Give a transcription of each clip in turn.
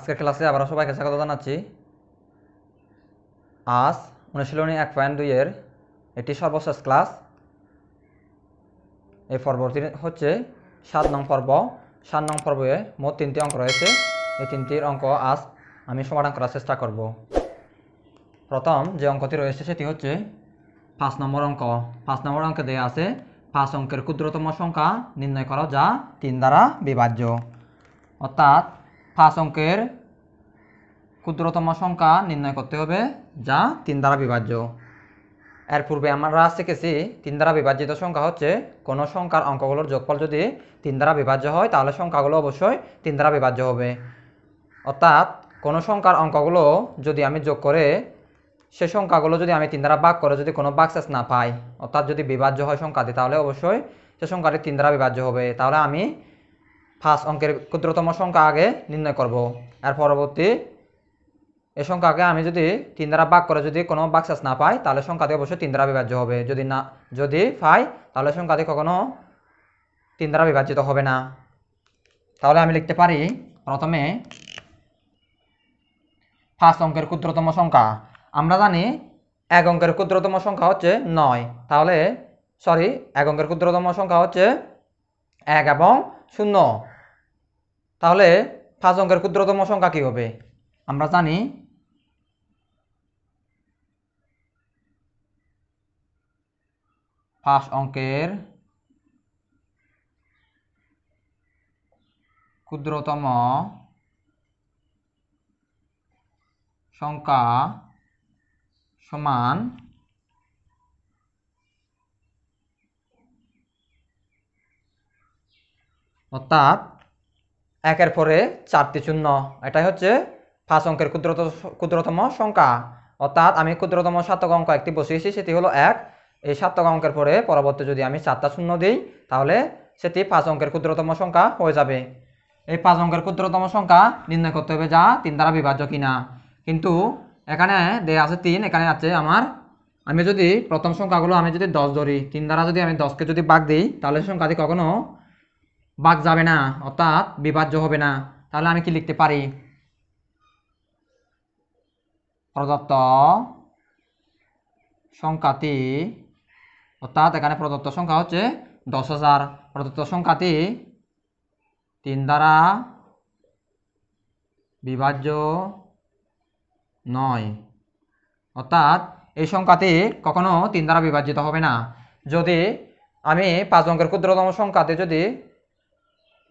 আজকের ক্লাসে আবার সবাইকে স্বাগত জানাচ্ছি। আজ অনুশীলনী 1.2 এর এটি সর্বশেষ ক্লাস। এই পর্বটি হচ্ছে 7 নং পর্ব। 7 নং পর্বে মোট 3টি অঙ্ক রয়েছে। এই 3টির অঙ্ক আজ আমি সমাধান করার চেষ্টা করব। প্রথম যে অঙ্কটি রয়েছে সেটি হচ্ছে 5 নম্বর অঙ্ক। 5 নম্বর অঙ্কে দেওয়া আছে 5 অঙ্কের ক্ষুদ্রতম সংখ্যা নির্ণয় করো যা 3 দ্বারা বিভাজ্য। অর্থাৎ 5 অঙ্কের ক্ষুদ্রতম সংখ্যা নির্ণয় করতে হবে যা 3 দ্বারা বিভাজ্য। এর পূর্বে আমরা শিখেছি 3 দ্বারা বিভাজিত সংখ্যা হচ্ছে কোনো সংখ্যার অঙ্কগুলোর যোগফল যদি 3 দ্বারা বিভাজ্য হয় তাহলে সংখ্যাগুলো অবশ্যই 3 দ্বারা বিভাজ্য হবে। অর্থাৎ কোনো সংখ্যার অঙ্কগুলো যদি আমি যোগ করে সে সংখ্যাগুলো যদি আমি 3 দ্বারা ভাগ করে যদি কোনো ভাগশেষ না পাই, অর্থাৎ যদি বিভাজ্য হয় সংখ্যাটি, তাহলে অবশ্যই সে সংখ্যাটি 3 দ্বারা বিভাজ্য হবে। তাহলে আমি 5 অঙ্কের ক্ষুদ্রতম সংখ্যা আগে নির্ণয় করব। এর পরবর্তী এই সংখ্যাকে আমি যদি 3 দ্বারা ভাগ করে যদি কোনো ভাগশেষ না পাই তাহলে সংখ্যাটি অবশ্যই 3 দ্বারা বিভাজ্য হবে। যদি পাই তাহলে সংখ্যাটি কখনো 3 দ্বারা বিভাজিত হবে না। তাহলে আমি লিখতে পারি প্রথমে 5 অঙ্কের ক্ষুদ্রতম সংখ্যা। আমরা জানি 1 অঙ্কের ক্ষুদ্রতম সংখ্যা হচ্ছে 9। তাহলে 1 অঙ্কের ক্ষুদ্রতম সংখ্যা হচ্ছে 1 এবং 0। তাহলে 5 অঙ্কের ক্ষুদ্রতম সংখ্যা কী হবে? আমরা জানি 5 অঙ্কের ক্ষুদ্রতম সংখ্যা সমান অর্থাৎ 1-এর পরে 4টি শূন্য, এটাই হচ্ছে 5 অঙ্কের ক্ষুদ্রতম সংখ্যা। অর্থাৎ আমি ক্ষুদ্রতম সার্থক অঙ্ক একটি বসিয়েছি, সেটি হলো 1। এই সার্থক অঙ্কের পরে পরবর্তী যদি আমি 4টা শূন্য দিই তাহলে সেটি 5 অঙ্কের ক্ষুদ্রতম সংখ্যা হয়ে যাবে। এই 5 অঙ্কের ক্ষুদ্রতম সংখ্যা নির্ণয় করতে হবে যা 3 দ্বারা বিভাজ্য কিনা। কিন্তু এখানে দেয়া আছে 3, এখানে আছে আমি যদি প্রথম সংখ্যাগুলো আমি যদি 10 ধরি, 3 দ্বারা যদি আমি 10কে যদি ভাগ দিই তাহলে সংখ্যাটি কখনো ভাগ যাবে না, অর্থাৎ বিভাজ্য হবে না। তাহলে আমি কি লিখতে পারি? প্রদত্ত সংখ্যাটি, অর্থাৎ এখানে প্রদত্ত সংখ্যা হচ্ছে 10,000। প্রদত্ত সংখ্যাটি 3 দ্বারা বিভাজ্য নয়, অর্থাৎ এই সংখ্যাটি কখনো 3 দ্বারা বিভাজিত হবে না। যদি আমি 5 অঙ্কের ক্ষুদ্রতম সংখ্যাটি যদি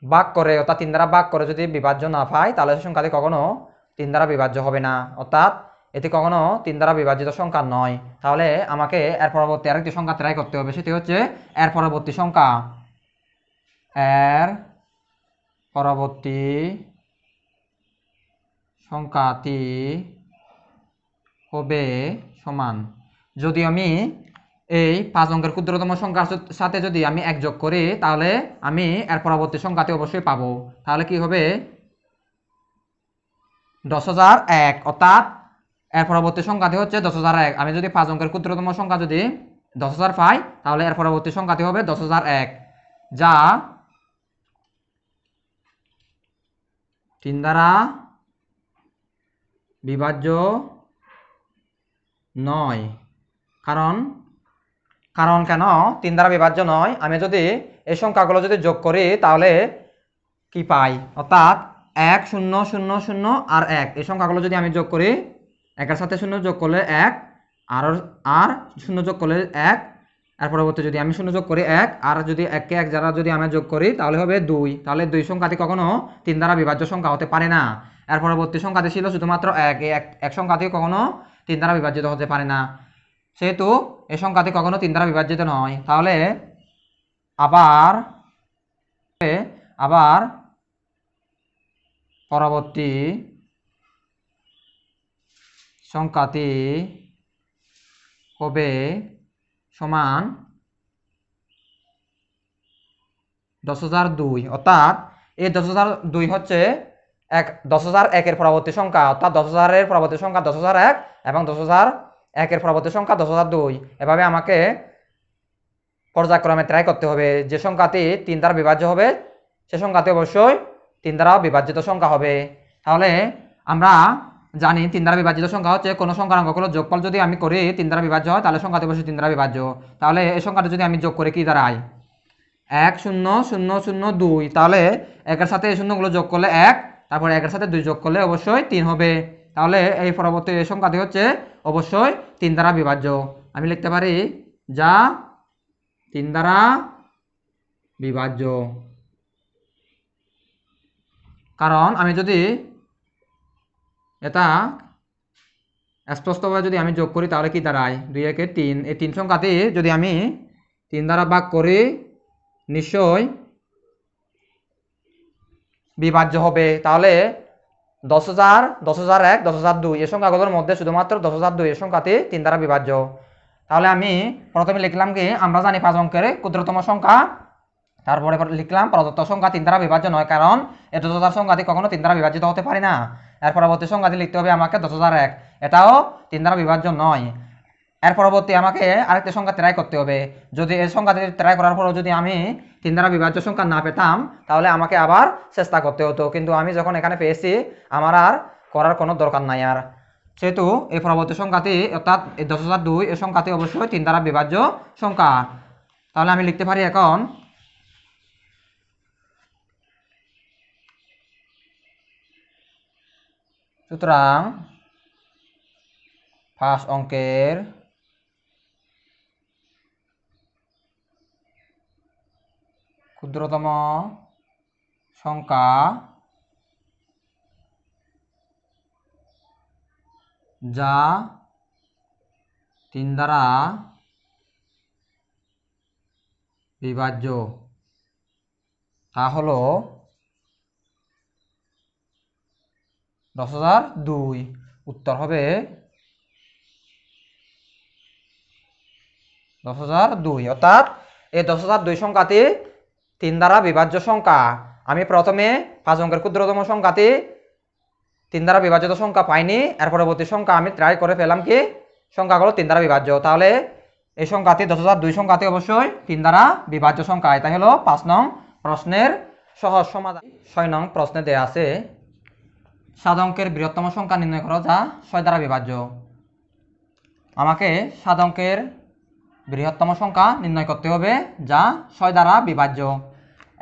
ভাগ করে, অর্থাৎ 3 দ্বারা ভাগ করে যদি বিভাজ্য না পাই তাহলে সেই সংখ্যাটি কখনো 3 দ্বারা বিভাজ্য হবে না, অর্থাৎ এটি কখনো 3 দ্বারা বিভাজিত সংখ্যা নয়। তাহলে আমাকে এর পরবর্তী আরেকটি সংখ্যা ট্রাই করতে হবে, সেটি হচ্ছে এর পরবর্তী সংখ্যা। এর পরবর্তী সংখ্যাটি হবে সমান, যদি আমি এই 5 অঙ্কের ক্ষুদ্রতম সংখ্যার সাথে যদি আমি 1 যোগ করি তাহলে আমি এর পরবর্তী সংখ্যাটি অবশ্যই পাবো। তাহলে কি হবে? 10,001। অর্থাৎ এর পরবর্তী সংখ্যাটি হচ্ছে 10,001। আমি যদি 5 অঙ্কের ক্ষুদ্রতম সংখ্যা যদি 10,000 পাই তাহলে এর পরবর্তী সংখ্যাটি হবে 10,001, যা 3 দ্বারা বিভাজ্য নয়। কারণ কেন 3 দ্বারা বিভাজ্য নয়? আমি যদি এই সংখ্যাগুলো যদি যোগ করি তাহলে কি পাই? অর্থাৎ 1 0 0 0 আর 1, এই সংখ্যাগুলো যদি আমি যোগ করি, 1-এর সাথে 0 যোগ করলে 1, আর 0 যোগ করলে 1, এর পরবর্তী যদি আমি 0 যোগ করি 1, আর যদি 1কে 1 দ্বারা যদি আমি যোগ করি তাহলে হবে 2। তাহলে 2 সংখ্যাটি কখনো 3 দ্বারা বিভাজ্য সংখ্যা হতে পারে না। এর পরবর্তী সংখ্যাটি ছিল শুধুমাত্র 1। এই 1 সংখ্যাটি কখনো 3 দ্বারা বিভাজিত হতে পারে না, সেহেতু এই সংখ্যাটি কখনো 3 দ্বারা বিভাজিত নয়। তাহলে আবার পরবর্তী সংখ্যাটি হবে সমান 10,002। অর্থাৎ এই 10,002 হচ্ছে 10,001-এর পরবর্তী সংখ্যা, অর্থাৎ 10,000-এর পরবর্তী সংখ্যা 10,001 এবং 10,001-এর পরবর্তী সংখ্যা 10,002। এভাবে আমাকে পর্যায়ক্রমে ট্রাই করতে হবে। যে সংখ্যাটি 3 দ্বারা বিভাজ্য হবে সে সংখ্যাটি অবশ্যই 3 দ্বারা বিভাজিত সংখ্যা হবে। তাহলে আমরা জানি 3 দ্বারা বিভাজিত সংখ্যা হচ্ছে কোনো সংখ্যার অঙ্কগুলো যোগফল যদি আমি করি 3 দ্বারা বিভাজ্য হয় তাহলে সংখ্যাটি অবশ্যই 3 দ্বারা বিভাজ্য। তাহলে এই সংখ্যাটা যদি আমি যোগ করে কি দাঁড়ায় 1 0 0 0 2, তাহলে 1 এর সাথে এই শূন্যগুলো যোগ করলে 1, তারপর 1 এর সাথে 2 যোগ করলে অবশ্যই 3 হবে। তাহলে এই পরবর্তী এই সংখ্যাটি হচ্ছে অবশ্যই 3 দ্বারা বিভাজ্য। আমি লিখতে পারি যা 3 দ্বারা বিভাজ্য। কারণ আমি যদি এটা স্পষ্টভাবে যদি আমি যোগ করি তাহলে কি দাঁড়ায় 2 1 3, এই 3 সংখ্যাটি যদি আমি 3 দ্বারা ভাগ করি নিশ্চয়ই বিভাজ্য হবে। তাহলে 10,000 10,001 10,002 এই সংখ্যাগুলোর মধ্যে শুধুমাত্র 10,002 এই সংখ্যাটি 3 দ্বারা বিভাজ্য। তাহলে আমি প্রথমে লিখলাম কি আমরা জানি 5 অঙ্কের ক্ষুদ্রতম সংখ্যা, তারপরে লিখলাম প্রদত্ত সংখ্যা 3 দ্বারা বিভাজ্য নয়, কারণ এই 10,000 সংখ্যাটি কখনো 3 দ্বারা বিভাজিত হতে পারে না। এর পরবর্তী সংখ্যাটি লিখতে হবে আমাকে 10,001, এটাও 3 দ্বারা বিভাজ্য নয়। এর পরবর্তী আমাকে আরেকটি সংখ্যা ট্রাই করতে হবে। যদি এই সংখ্যাটি ট্রাই করার পরও যদি আমি 3 দ্বারা বিভাজ্য সংখ্যা না পেতাম তাহলে আমাকে আবার চেষ্টা করতে হতো, কিন্তু আমি যখন এখানে পেয়েছি আমার আর করার কোনো দরকার নাই আর। সেহেতু এই পরবর্তী সংখ্যাটি অর্থাৎ এই 10,002 এই সংখ্যাটি অবশ্যই 3 দ্বারা বিভাজ্য সংখ্যা। তাহলে আমি লিখতে পারি এখন সুতরাং 5 অঙ্কের ক্ষুদ্রতম সংখ্যা যা 3 দ্বারা বিভাজ্য তা হলো 10,002। উত্তর হবে 10,002, অর্থাৎ এই 10,002 সংখ্যাটি 3 দ্বারা বিভাজ্য সংখ্যা। আমি প্রথমে 5 অঙ্কের ক্ষুদ্রতম সংখ্যাটি 3 দ্বারা বিভাজিত সংখ্যা পাইনি, এর পরবর্তী সংখ্যা আমি ট্রাই করে পেলাম কি সংখ্যাগুলো 3 দ্বারা বিভাজ্য। তাহলে এই সংখ্যাটি 10,002 সংখ্যাটি অবশ্যই 3 দ্বারা বিভাজ্য সংখ্যা। এটাই হলো 5 নং প্রশ্নের সহজ সমাধান। 6 নং প্রশ্নে দেয়া আছে 7 অঙ্কের বৃহত্তম সংখ্যা নির্ণয় করো যা 6 দ্বারা বিভাজ্য। আমাকে 7 অঙ্কের বৃহত্তম সংখ্যা নির্ণয় করতে হবে যা 6 দ্বারা বিভাজ্য।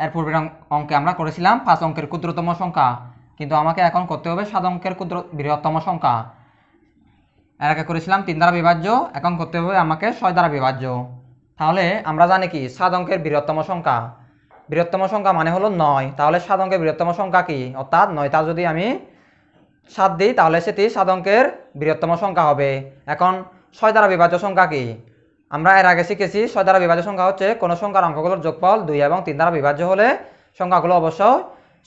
এর পূর্বের অঙ্কে আমরা করেছিলাম 5 অঙ্কের ক্ষুদ্রতম সংখ্যা, কিন্তু আমাকে এখন করতে হবে 7 অঙ্কের বৃহত্তম সংখ্যা। এর আগে করেছিলাম 3 দ্বারা বিভাজ্য, এখন করতে হবে আমাকে 6 দ্বারা বিভাজ্য। তাহলে আমরা জানি কি 7 অঙ্কের বৃহত্তম সংখ্যা, বৃহত্তম সংখ্যা মানে হলো 9। তাহলে 7 অঙ্কের বৃহত্তম সংখ্যা কি, অর্থাৎ 9টা যদি আমি 7 দিই তাহলে সেটি 7 অঙ্কের বৃহত্তম সংখ্যা হবে। এখন 6 দ্বারা বিভাজ্য সংখ্যা কি, আমরা এর আগে শিখেছি 6 দ্বারা বিভাজ্য সংখ্যা হচ্ছে কোনো সংখ্যার অঙ্কগুলোর যোগফল 2 এবং 3 দ্বারা বিভাজ্য হলে সংখ্যাগুলো অবশ্যই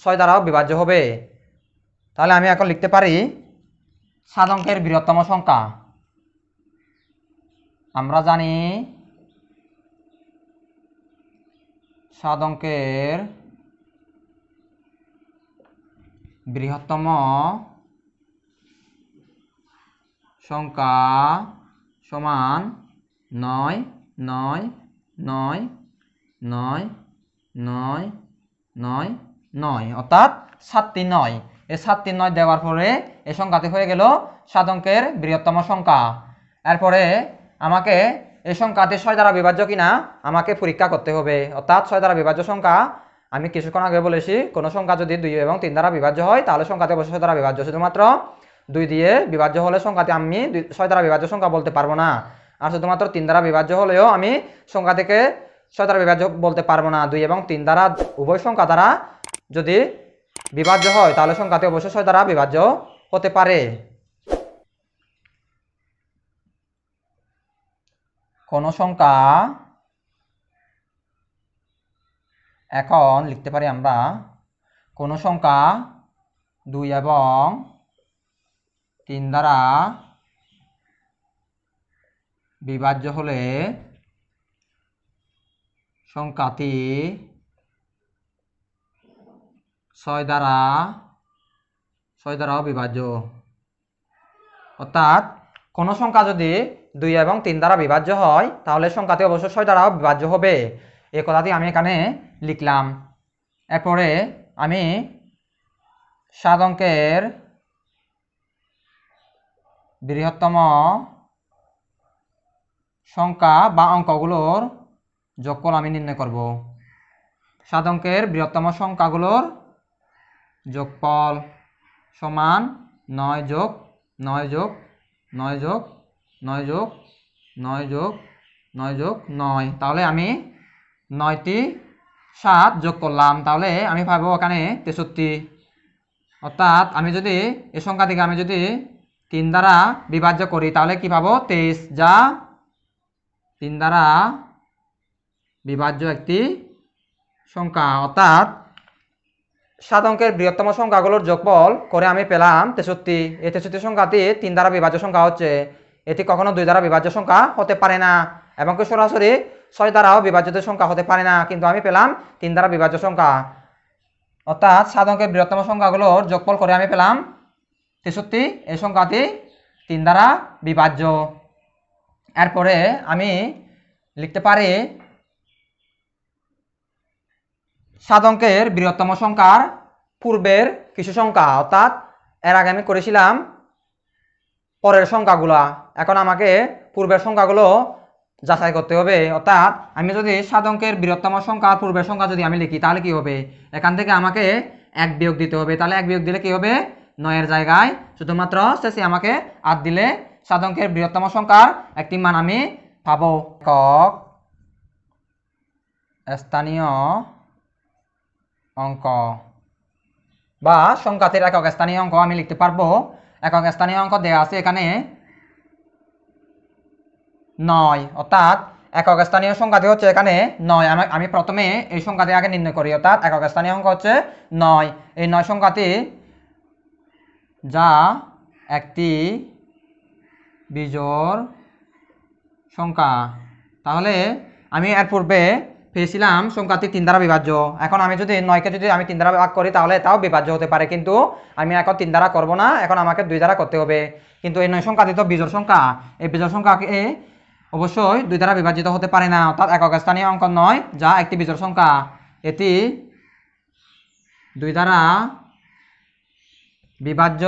6 দ্বারাও বিভাজ্য হবে। তাহলে আমি এখন লিখতে পারি 7 অঙ্কের বৃহত্তম সংখ্যা। আমরা জানি 7 অঙ্কের বৃহত্তম সংখ্যা সমান 9 9 9 9 9 9 9, অর্থাৎ 7টি 9। এই 7টি 9 দেওয়ার পরে এই সংখ্যাটি হয়ে গেল 7 অঙ্কের বৃহত্তম সংখ্যা। এরপরে আমাকে এই সংখ্যাটি 6 দ্বারা বিভাজ্য কিনা আমাকে পরীক্ষা করতে হবে। অর্থাৎ 6 দ্বারা বিভাজ্য সংখ্যা আমি কিছুক্ষণ আগে বলেছি কোনো সংখ্যা যদি 2 এবং 3 দ্বারা বিভাজ্য হয় তাহলে সংখ্যাটি অবশ্যই 6 দ্বারা বিভাজ্য। শুধুমাত্র 2 দিয়ে বিভাজ্য হলে সংখ্যাটি আমি 6 দ্বারা বিভাজ্য সংখ্যা বলতে পারবো না, আর শুধুমাত্র 3 দ্বারা বিভাজ্য হলেও আমি সংখ্যাটিকে 6 দ্বারা বিভাজ্য বলতে পারবো না। 2 এবং 3 দ্বারা উভয় সংখ্যা দ্বারা যদি বিভাজ্য হয় তাহলে সংখ্যাটি অবশ্যই 6 দ্বারা বিভাজ্য হতে পারে। কোন সংখ্যা, এখন লিখতে পারি আমরা কোন সংখ্যা 2 এবং 3 দ্বারা বিভাজ্য হলে সংখ্যাটি 6 দ্বারাও বিভাজ্য। অর্থাৎ কোন সংখ্যা যদি 2 এবং 3 দ্বারা বিভাজ্য হয় তাহলে সংখ্যাটি অবশ্যই 6 দ্বারাও বিভাজ্য হবে। এই কথাটি আমি এখানে লিখলাম। এরপরে আমি 7 অঙ্কের বৃহত্তম সংখ্যা বা অঙ্কগুলোর যোগফল আমি নির্ণয় করব। 7 অঙ্কের বৃহত্তম সংখ্যাগুলোর যোগফল সমান 9 যোগ 9 যোগ 9 যোগ 9 যোগ 9 যোগ 9 যোগ 9। তাহলে আমি 9টি 7 যোগ করলাম, তাহলে আমি পাবো এখানে 63। অর্থাৎ আমি যদি এই সংখ্যাটিকে আমি যদি 3 দ্বারা বিভাজ্য করি তাহলে কি পাবো 23, যা 3 দ্বারা বিভাজ্য একটি সংখ্যা। অর্থাৎ 7 অঙ্কের বৃহত্তম সংখ্যাগুলোর যোগফল করে আমি পেলাম 63। এই 63 সংখ্যাটি 3 দ্বারা বিভাজ্য সংখ্যা হচ্ছে, এটি কখনো 2 দ্বারা বিভাজ্য সংখ্যা হতে পারে না, এবং কি সরাসরি 6 দ্বারাও বিভাজ্য সংখ্যা হতে পারে না, কিন্তু আমি পেলাম 3 দ্বারা বিভাজ্য সংখ্যা। অর্থাৎ 7 অঙ্কের বৃহত্তম সংখ্যাগুলোর যোগফল করে আমি পেলাম 63। এই সংখ্যাটি 3 দ্বারা বিভাজ্য। এরপরে আমি লিখতে পারি 7 অঙ্কের বৃহত্তম সংখ্যার পূর্বের কিছু সংখ্যা। অর্থাৎ এর আগে আমি করেছিলাম পরের সংখ্যাগুলা, এখন আমাকে পূর্বের সংখ্যাগুলো যাচাই করতে হবে। অর্থাৎ আমি যদি 7 অঙ্কের বৃহত্তম সংখ্যার পূর্বের সংখ্যা যদি আমি লিখি তাহলে কি হবে, এখান থেকে আমাকে 1 বিয়োগ দিতে হবে। তাহলে 1 বিয়োগ দিলে কি হবে, 9 এর জায়গায় শুধুমাত্র শেষে আমাকে 8 দিলে 7 অঙ্কের বৃহত্তম সংখ্যার একটি মান আমি পাবো। একক স্থানীয় অঙ্ক বা সংখ্যাটির একক স্থানীয় অঙ্ক আমি লিখতে পারবো। একক স্থানীয় অঙ্ক দেওয়া আছে এখানে 9। অর্থাৎ একক স্থানীয় সংখ্যাটি হচ্ছে এখানে 9। আমি প্রথমে এই সংখ্যাটি আগে নির্ণয় করি। অর্থাৎ একক স্থানীয় অঙ্ক হচ্ছে 9। এই 9 সংখ্যাটি যা একটি বিজোড় সংখ্যা। তাহলে আমি এর পূর্বে পেয়েছিলাম সংখ্যাটি 3 দ্বারা বিভাজ্য। এখন আমি যদি 9কে যদি আমি 3 দ্বারা ভাগ করি তাহলে তাও বিভাজ্য হতে পারে, কিন্তু আমি এখন 3 দ্বারা করব না, এখন আমাকে 2 দ্বারা করতে হবে। কিন্তু এই 9 সংখ্যাটি তো বিজোড় সংখ্যা, এই বিজোড় সংখ্যাকে অবশ্যই 2 দ্বারা বিভাজিত হতে পারে না। অর্থাৎ একক স্থানীয় অঙ্ক 9 যা একটি বিজোড় সংখ্যা, এটি 2 দ্বারা বিভাজ্য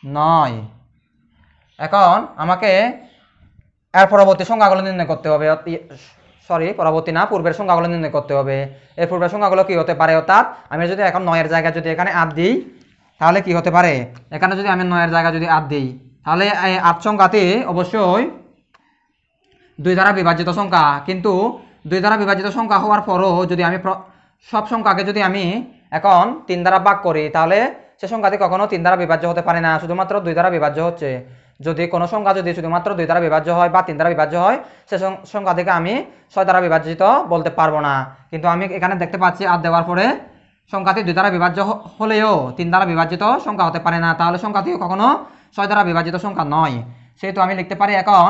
নয়। এখন আমাকে এর পরবর্তী সংখ্যাগুলো নির্ণয় করতে হবে। পরবর্তী না, পূর্বের সংখ্যাগুলো নির্ণয় করতে হবে। এর পূর্বের সংখ্যাগুলো কি হতে পারে, অর্থাৎ আমি যদি এখন 9 এর জায়গায় যদি এখানে 8 দিই তাহলে কি হতে পারে, এখানে যদি আমি 9 এর জায়গায় যদি 8 দিই তাহলে এই 8 সংখ্যাটি অবশ্যই 2 দ্বারা বিভাজিত সংখ্যা। কিন্তু 2 দ্বারা বিভাজিত সংখ্যা হওয়ার পরও যদি আমি সব সংখ্যাকে যদি আমি এখন 3 দ্বারা ভাগ করি তাহলে সে সংখ্যাটি কখনো 3 দ্বারা বিভাজ্য হতে পারে না, শুধুমাত্র 2 দ্বারা বিভাজ্য হচ্ছে। যদি কোনো সংখ্যা যদি শুধুমাত্র 2 দ্বারা বিভাজ্য হয় বা 3 দ্বারা বিভাজ্য হয়, সে সংখ্যাটিকে আমি 6 দ্বারা বিভাজিত বলতে পারবো না। কিন্তু আমি এখানে দেখতে পাচ্ছি 8 দেওয়ার পরে সংখ্যাটি 2 দ্বারা বিভাজ্য হলেও 3 দ্বারা বিভাজিত সংখ্যা হতে পারে না, তাহলে সংখ্যাটি কখনো 6 দ্বারা বিভাজিত সংখ্যা নয়। সেহেতু আমি লিখতে পারি এখন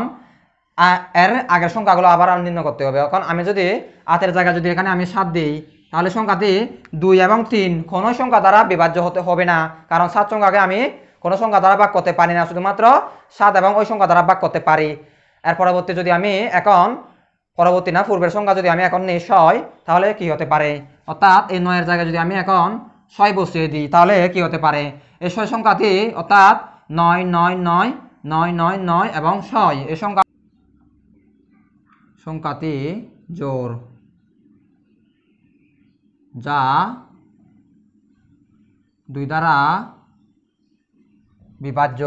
এর আগের সংখ্যাগুলো আবার নির্ণয় করতে হবে। এখন আমি যদি 8 এর জায়গায় যদি এখানে আমি 7 দিই তাহলে সংখ্যাটি 2 এবং 3 কোনো সংখ্যা দ্বারা বিভাজ্য হতে হবে না, কারণ 7 সংখ্যাকে আমি কোনো সংখ্যা দ্বারা ভাগ করতে পারি না, শুধুমাত্র 7 এবং ওই সংখ্যা দ্বারা ভাগ করতে পারি। এর পরবর্তী যদি আমি এখন পরবর্তী না পূর্বের সংখ্যা যদি আমি এখন নিই 6, তাহলে কি হতে পারে, অর্থাৎ এই 9 এর জায়গায় যদি আমি এখন 6 বসিয়ে দিই তাহলে কি হতে পারে, এই 6 সংখ্যাটি অর্থাৎ 9 9 9 9 9 9 এবং 6 এই সংখ্যাটি জোড়, যা 2 দ্বারা বিভাজ্য।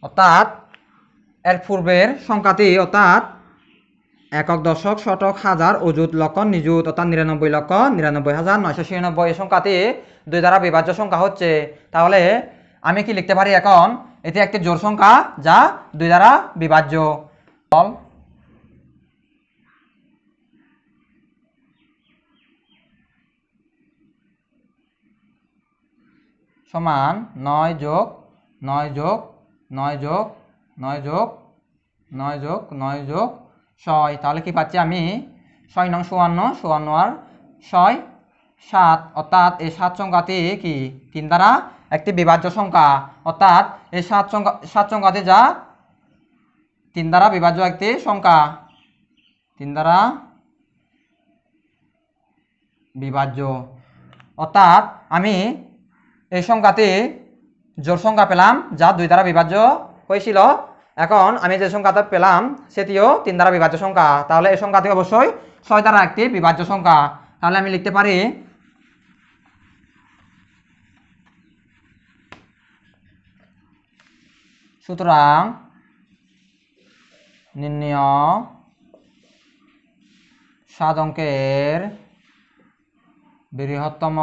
অর্থাৎ এর পূর্বের সংখ্যাটি অর্থাৎ একক, দশক, শতক, হাজার, অযুত, লক্ষ, নিযুত অর্থাৎ 99,99,996 এই সংখ্যাটি 2 দ্বারা বিভাজ্য সংখ্যা হচ্ছে। তাহলে আমি কি লিখতে পারি, এখন এটি একটি জোড় সংখ্যা যা 2 দ্বারা বিভাজ্য। সমান 9 যোগ 9 যোগ 9 যোগ 9 যোগ 9 যোগ 9 যোগ 6। তাহলে কি পাচ্ছি আমি 6 নং 54 54 আর 6 7। অর্থাৎ এই 7 সংখ্যাটি কি 3 দ্বারা একটি বিভাজ্য সংখ্যা। অর্থাৎ এই 7 সংখ্যাটি যা 3 দ্বারা বিভাজ্য একটি সংখ্যা, 3 দ্বারা বিভাজ্য। অর্থাৎ আমি এই সংখ্যাটি জোড় সংখ্যা পেলাম যা 2 দ্বারা বিভাজ্য হয়েছিল। এখন আমি যে সংখ্যাটা পেলাম সেটিও 3 দ্বারা বিভাজ্য সংখ্যা। তাহলে এই সংখ্যাটি অবশ্যই 6 দ্বারা একটি বিভাজ্য সংখ্যা। তাহলে আমি লিখতে পারি সুতরাং নির্ণয় 7 অঙ্কের বৃহত্তম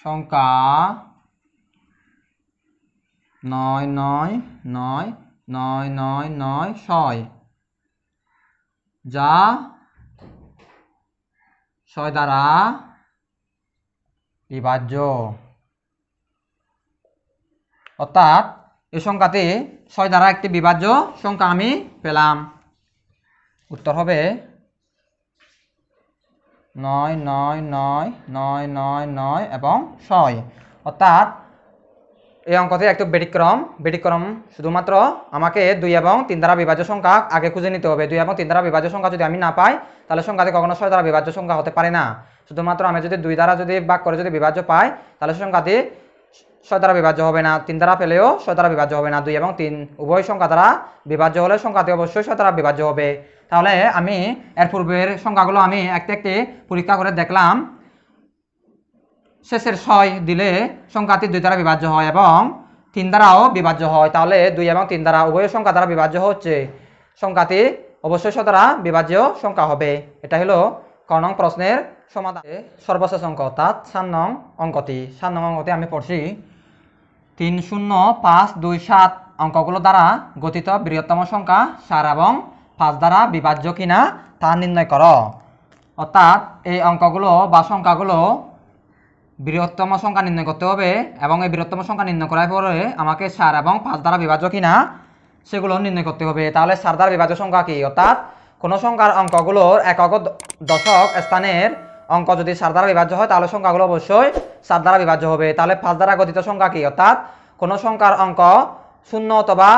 সংখ্যা 9999996 যা 6 দ্বারা বিভাজ্য। অর্থাৎ এই সংখ্যাটি 6 দ্বারা একটি বিভাজ্য সংখ্যা আমি পেলাম। উত্তর হবে 9999999 এবং 6। অর্থাৎ এই অঙ্কটি একটু ব্যতিক্রম শুধুমাত্র আমাকে 2 এবং 3 দ্বারা বিভাজ্য সংখ্যা আগে খুঁজে নিতে হবে। 2 এবং 3 দ্বারা বিভাজ্য সংখ্যা যদি আমি না পাই তাহলে সংখ্যাটি কখনো 6 দ্বারা বিভাজ্য সংখ্যা হতে পারে না। শুধুমাত্র আমি যদি 2 দ্বারা যদি ভাগ করে যদি বিভাজ্য পাই তাহলে সংখ্যাটি 6 দ্বারা বিভাজ্য হবে না। 3 দ্বারা পেলেও 6 দ্বারা বিভাজ্য হবে না। 2 এবং 3 উভয় সংখ্যা দ্বারা বিভাজ্য হলে সংখ্যাটি অবশ্যই 6 দ্বারা বিভাজ্য হবে। তাহলে আমি এর পূর্বের সংখ্যাগুলো আমি একটি একটি পরীক্ষা করে দেখলাম। শেষের 6 দিলে সংখ্যাটি 2 দ্বারা বিভাজ্য হয় এবং 3 দ্বারাও বিভাজ্য হয়। তাহলে 2 এবং 3 দ্বারা উভয় সংখ্যা দ্বারা বিভাজ্য হচ্ছে, সংখ্যাটি অবশ্যই 6 দ্বারা বিভাজ্য সংখ্যা হবে। এটা হলো ক নং প্রশ্নের সমাধান। সর্বশেষ অঙ্ক অর্থাৎ 7 নং অঙ্কটি। 7 নং অঙ্কটি আমি পড়ছি 30527 অঙ্কগুলো দ্বারা গঠিত বৃহত্তম সংখ্যা 4 এবং 5 দ্বারা বিভাজ্য কিনা তা নির্ণয় করো। অর্থাৎ এই অঙ্কগুলো বা সংখ্যাগুলো বৃহত্তম সংখ্যা নির্ণয় করতে হবে এবং এই বৃহত্তম সংখ্যা নির্ণয় করার পরে আমাকে 4 এবং 5 দ্বারা বিভাজ্য কিনা সেগুলো নির্ণয় করতে হবে। তাহলে 4 দ্বারা বিভাজ্য সংখ্যা কি? অর্থাৎ কোনো সংখ্যার অঙ্কগুলোর একক ও দশক স্থানের অঙ্ক যদি 4 দ্বারা বিভাজ্য হয় তাহলে সংখ্যাগুলো অবশ্যই 4 দ্বারা বিভাজ্য হবে। তাহলে 5 দ্বারা গঠিত সংখ্যা কি? অর্থাৎ কোনো সংখ্যার অঙ্ক 0 অথবা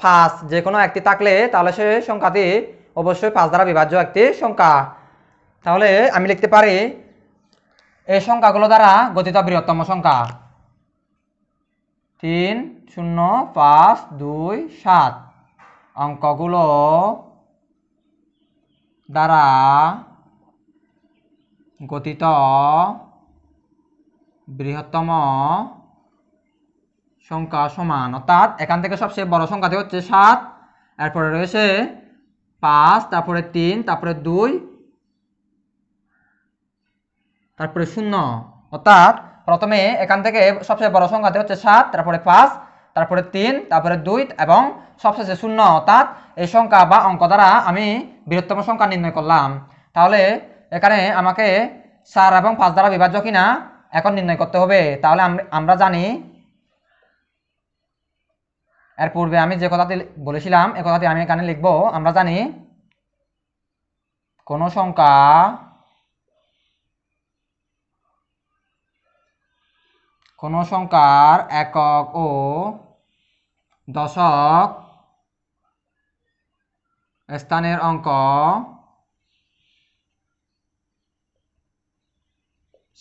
5 যে কোনো একটি থাকলে তাহলে সেই সংখ্যাটি অবশ্যই 5 দ্বারা বিভাজ্য একটি সংখ্যা। তাহলে আমি লিখতে পারি এই সংখ্যাগুলো দ্বারা গঠিত বৃহত্তম সংখ্যা 30527 অঙ্কগুলো দ্বারা গঠিত বৃহত্তম সংখ্যা সমান। অর্থাৎ এখান থেকে সবচেয়ে বড় সংখ্যাটি হচ্ছে 7, এরপরে রয়েছে 5, তারপরে 3, তারপরে 2, তারপরে 0। অর্থাৎ প্রথমে এখান থেকে সবচেয়ে বড় সংখ্যাটি হচ্ছে 7, তারপরে 5, তারপরে 3, তারপরে 2 এবং সবশেষে 0। অর্থাৎ এই সংখ্যা বা অঙ্ক দ্বারা আমি বৃহত্তম সংখ্যা নির্ণয় করলাম। তাহলে এখানে আমাকে 4 এবং 5 দ্বারা বিভাজ্য কিনা এখন নির্ণয় করতে হবে। তাহলে আমরা জানি এর পূর্বে আমি যে কথাটি বলেছিলাম এই কথাটি আমি এখানে লিখব। আমরা জানি কোনো সংখ্যার একক ও দশক স্থানের অঙ্ক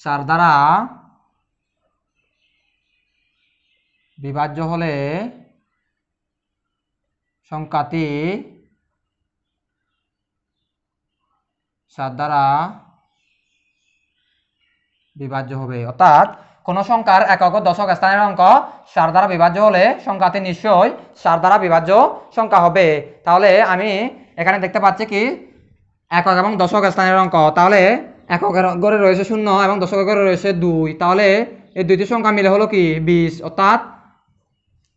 4 দ্বারা বিভাজ্য হলে সংখ্যাটি 4 দ্বারা বিভাজ্য হবে। অর্থাৎ কোন সংখ্যার একক ও দশক স্থানের অঙ্ক 4 দ্বারা বিভাজ্য হলে সংখ্যাটি নিশ্চয়ই 4 দ্বারা বিভাজ্য সংখ্যা হবে। তাহলে আমি এখানে দেখতে পাচ্ছি কি একক এবং দশক স্থানের অঙ্ক। তাহলে এককের ঘরে রয়েছে 0 এবং দশকের ঘরে রয়েছে 2। তাহলে এই দুইটি সংখ্যা মিলে হলো কি 20। অর্থাৎ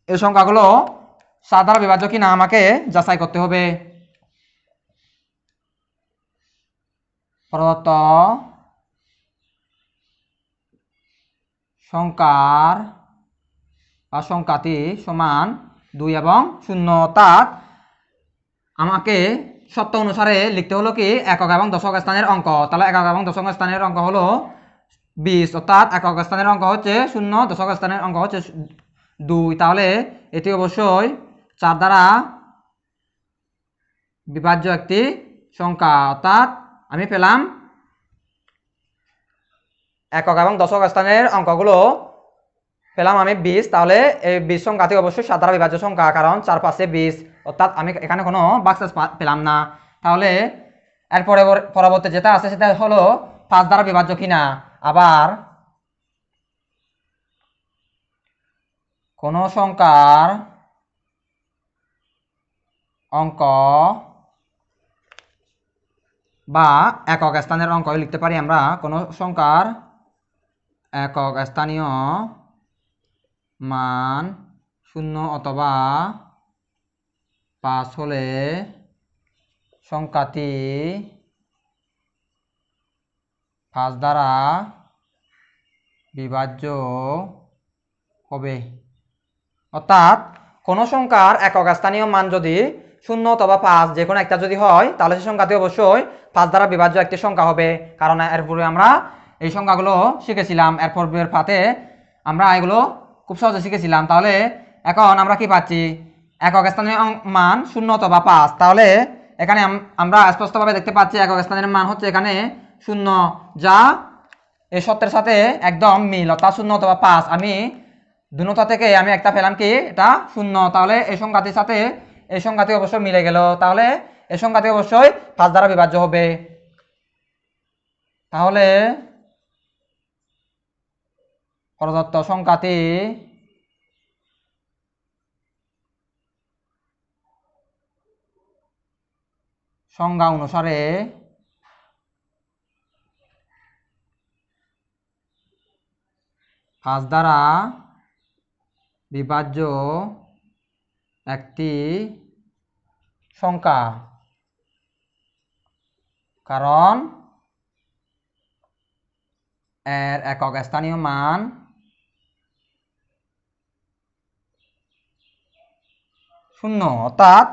এই সংখ্যাগুলো 4 দ্বারা বিভাজ্য কিনা আমাকে যাচাই করতে হবে। প্রদত্ত সংখ্যাটি সমান 2 এবং 0। অর্থাৎ আমাকে সত্য অনুসারে লিখতে হলো কি একক এবং দশক স্থানের অঙ্ক। তাহলে একক এবং দশক স্থানের অঙ্ক হলো 20। অর্থাৎ একক স্থানের অঙ্ক হচ্ছে 0, দশক স্থানের অঙ্ক হচ্ছে 2। তাহলে এটি অবশ্যই 4 দ্বারা বিভাজ্য একটি সংখ্যা। অর্থাৎ আমি পেলাম একক এবং দশক স্থানের অঙ্কগুলো পেলাম আমি 20। তাহলে এই 20 সংখ্যাটি অবশ্যই 7 দ্বারা বিভাজ্য সংখ্যা, কারণ 4 5 20, অর্থাৎ আমি এখানে কোনো বাক্সেস পেলাম না। তাহলে এরপরে পরবর্তী যেটা আছে সেটা হলো 5 দ্বারা বিভাজ্য কিনা। আবার কোনো সংখ্যার অঙ্ক বা একক স্থানের অঙ্ক লিখতে পারি আমরা। কোনো সংখ্যার একক স্থানীয় মান 0 অথবা 5 হলে সংখ্যাটি 5 দ্বারা বিভাজ্য হবে। অর্থাৎ কোনো সংখ্যার একক স্থানীয় মান যদি 0 অথবা 5 যে কোনো একটা যদি হয়, তাহলে সেই সংখ্যাটি অবশ্যই 5 দ্বারা বিভাজ্য একটি সংখ্যা হবে। কারণ এরপরে আমরা এই সংখ্যাগুলো শিখেছিলাম, এরপরের পাতে আমরা এগুলো খুব সহজে শিখেছিলাম। তাহলে এখন আমরা কি পাচ্ছি? একক স্থানীয় মান 0 অথবা 5। তাহলে এখানে আমরা স্পষ্টভাবে দেখতে পাচ্ছি একক স্থানের মান হচ্ছে এখানে 0, যা এই সত্যের সাথে একদম মিল, অর্থাৎ 0 অথবা 5। আমি দুটা থেকে আমি একটা পেলাম কি এটা 0। তাহলে এই সংখ্যাটির সাথে এই সংখ্যাটি অবশ্যই মিলে গেল। তাহলে এই সংখ্যাটি অবশ্যই 5 দ্বারা বিভাজ্য হবে। তাহলে প্রদত্ত সংখ্যাটি সংজ্ঞা অনুসারে 5 দ্বারা বিভাজ্য একটি সংখ্যা, কারণ এর একক স্থানীয় মান 0। অর্থাৎ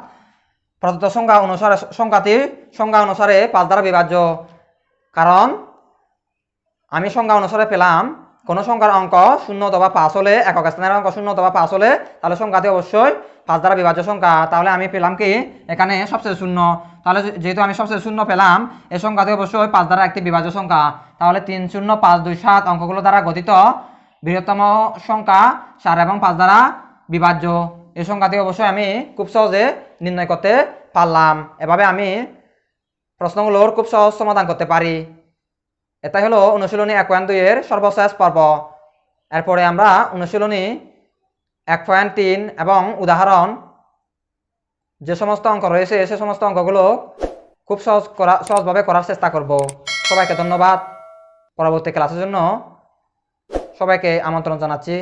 প্রদত্ত সংখ্যা অনুসারে সংখ্যাটি সংজ্ঞা অনুসারে 5 দ্বারা বিভাজ্য। কারণ আমি সংজ্ঞা অনুসারে পেলাম কোনো সংখ্যার অঙ্ক 0 অথবা 5 হলে, একক স্থানের অঙ্ক 0 অথবা 5 হলে, তাহলে সংখ্যাটি অবশ্যই 5 দ্বারা বিভাজ্য সংখ্যা। তাহলে আমি পেলাম কি এখানে সবচেয়ে 0। তাহলে যেহেতু আমি সবচেয়ে 0 পেলাম, এই সংখ্যাটি অবশ্যই 5 দ্বারা একটি বিভাজ্য সংখ্যা। তাহলে 3 0 5 2 7 অঙ্কগুলো দ্বারা গঠিত বৃহত্তম সংখ্যা 4 এবং 5 দ্বারা বিভাজ্য। এই সংখ্যাটি অবশ্যই আমি খুব সহজে নির্ণয় করতে পারলাম। এভাবে আমি প্রশ্নগুলোর খুব সহজ সমাধান করতে পারি। এটাই হলো অনুশীলনী 1.2 এর সর্বশেষ পর্ব। এরপরে আমরা অনুশীলনী 1.3 এবং উদাহরণ যে সমস্ত অঙ্ক রয়েছে সে সমস্ত অঙ্কগুলো খুব সহজভাবে করার চেষ্টা করব। সবাইকে ধন্যবাদ। পরবর্তী ক্লাসের জন্য সবাইকে আমন্ত্রণ জানাচ্ছি।